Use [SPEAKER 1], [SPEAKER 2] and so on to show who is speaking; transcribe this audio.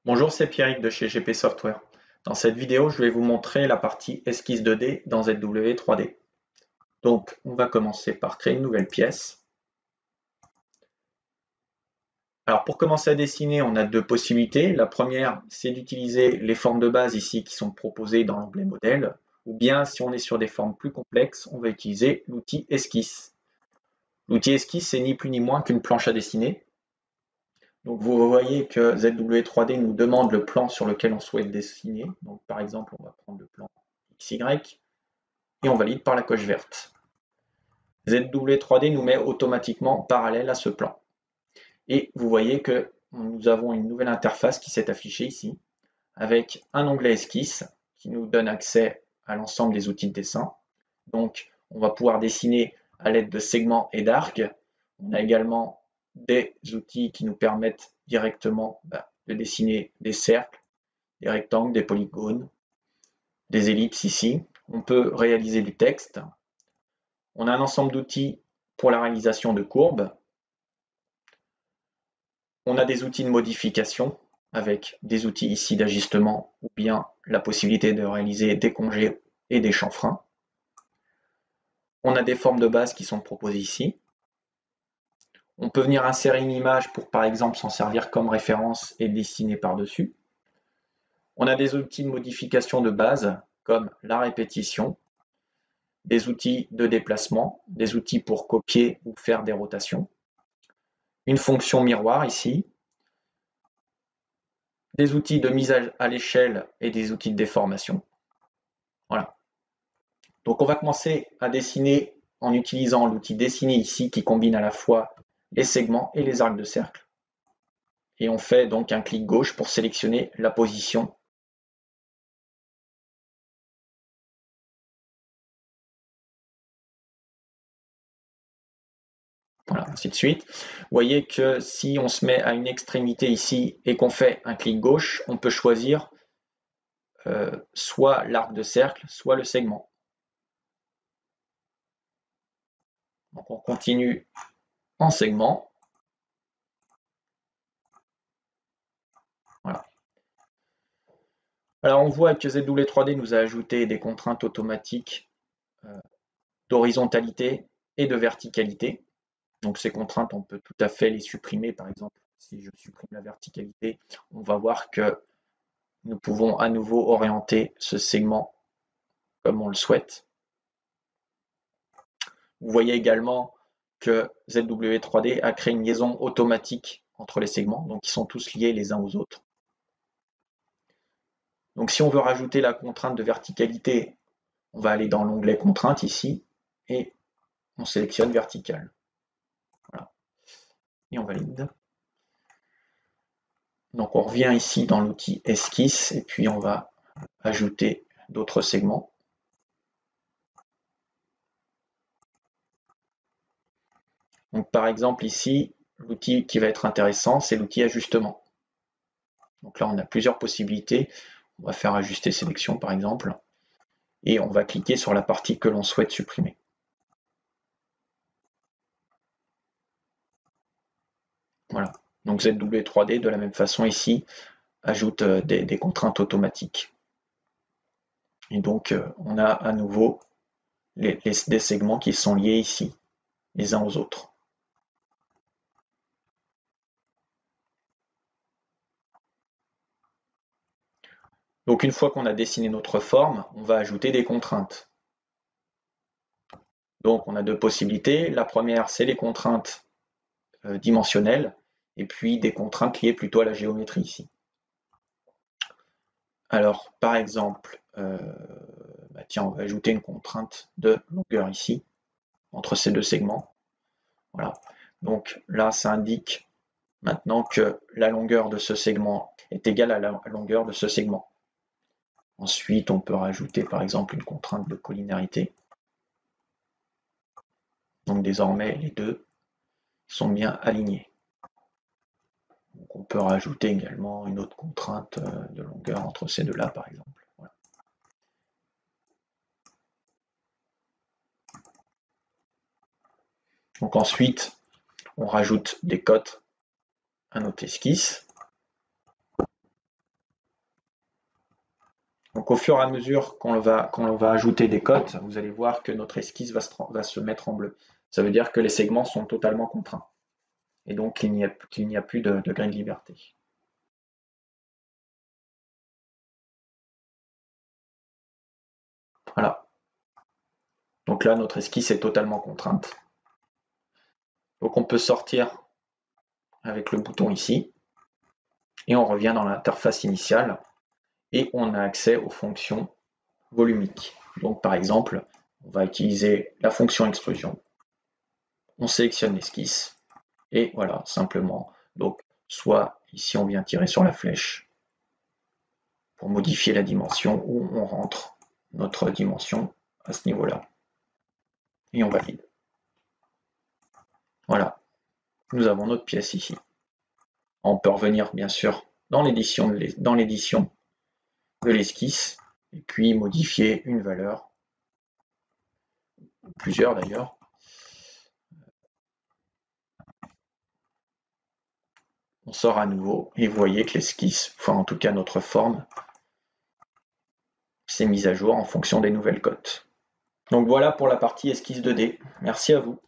[SPEAKER 1] Bonjour, c'est Pierrick de chez GP Software. Dans cette vidéo, je vais vous montrer la partie esquisse 2D dans ZW3D. Donc, on va commencer par créer une nouvelle pièce. Alors, pour commencer à dessiner, on a deux possibilités. La première, c'est d'utiliser les formes de base ici qui sont proposées dans l'onglet modèle. Ou bien, si on est sur des formes plus complexes, on va utiliser l'outil esquisse. L'outil esquisse, c'est ni plus ni moins qu'une planche à dessiner. Donc vous voyez que ZW3D nous demande le plan sur lequel on souhaite dessiner. Donc par exemple, on va prendre le plan XY et on valide par la coche verte. ZW3D nous met automatiquement parallèle à ce plan. Et vous voyez que nous avons une nouvelle interface qui s'est affichée ici, avec un onglet esquisse qui nous donne accès à l'ensemble des outils de dessin. Donc on va pouvoir dessiner à l'aide de segments et d'arcs. On a également des outils qui nous permettent directement de dessiner des cercles, des rectangles, des polygones, des ellipses ici. On peut réaliser du texte. On a un ensemble d'outils pour la réalisation de courbes. On a des outils de modification avec des outils ici d'ajustement ou bien la possibilité de réaliser des congés et des chanfreins. On a des formes de base qui sont proposées ici. On peut venir insérer une image pour, par exemple, s'en servir comme référence et dessiner par-dessus. On a des outils de modification de base, comme la répétition, des outils de déplacement, des outils pour copier ou faire des rotations, une fonction miroir ici, des outils de mise à l'échelle et des outils de déformation. Voilà. Donc on va commencer à dessiner en utilisant l'outil dessiner ici qui combine à la fois les segments et les arcs de cercle. Et on fait donc un clic gauche pour sélectionner la position. Voilà, ainsi de suite. Vous voyez que si on se met à une extrémité ici et qu'on fait un clic gauche, on peut choisir soit l'arc de cercle, soit le segment. Donc on continue en segment. Voilà. Alors on voit que ZW3D nous a ajouté des contraintes automatiques d'horizontalité et de verticalité. Donc ces contraintes, on peut tout à fait les supprimer. Par exemple, si je supprime la verticalité, on va voir que nous pouvons à nouveau orienter ce segment comme on le souhaite. Vous voyez également que ZW3D a créé une liaison automatique entre les segments, donc ils sont tous liés les uns aux autres. Donc si on veut rajouter la contrainte de verticalité, on va aller dans l'onglet contrainte ici, et on sélectionne vertical. Voilà. Et on valide. Donc on revient ici dans l'outil esquisse, et puis on va ajouter d'autres segments. Donc par exemple ici, l'outil qui va être intéressant, c'est l'outil ajustement. Donc là on a plusieurs possibilités. On va faire ajuster sélection par exemple, et on va cliquer sur la partie que l'on souhaite supprimer. Voilà. Donc ZW3D de la même façon ici ajoute des contraintes automatiques. Et donc on a à nouveau des segments qui sont liés ici, les uns aux autres. Donc une fois qu'on a dessiné notre forme, on va ajouter des contraintes. Donc on a deux possibilités. La première, c'est les contraintes dimensionnelles, et puis des contraintes liées plutôt à la géométrie ici. Alors par exemple, tiens, on va ajouter une contrainte de longueur ici, entre ces deux segments. Voilà. Donc là, ça indique maintenant que la longueur de ce segment est égale à la longueur de ce segment. Ensuite, on peut rajouter par exemple une contrainte de collinéarité. Donc désormais, les deux sont bien alignés. Donc, on peut rajouter également une autre contrainte de longueur entre ces deux-là, par exemple. Voilà. Donc ensuite, on rajoute des cotes à notre esquisse. Donc au fur et à mesure qu'on va ajouter des cotes, vous allez voir que notre esquisse va se mettre en bleu. Ça veut dire que les segments sont totalement contraints. Et donc qu'il n'y a plus de gré de liberté. Voilà. Donc là, notre esquisse est totalement contrainte. Donc on peut sortir avec le bouton ici. Et on revient dans l'interface initiale. Et on a accès aux fonctions volumiques. Donc par exemple, on va utiliser la fonction extrusion. On sélectionne l'esquisse. Et voilà, simplement. Donc soit ici on vient tirer sur la flèche pour modifier la dimension, ou on rentre notre dimension à ce niveau-là. Et on valide. Voilà, nous avons notre pièce ici. On peut revenir bien sûr dans l'édition de l'esquisse et puis modifier une valeur, plusieurs d'ailleurs. On sort à nouveau et vous voyez que l'esquisse, enfin en tout cas notre forme, s'est mise à jour en fonction des nouvelles cotes. Donc voilà pour la partie esquisse 2D. Merci à vous.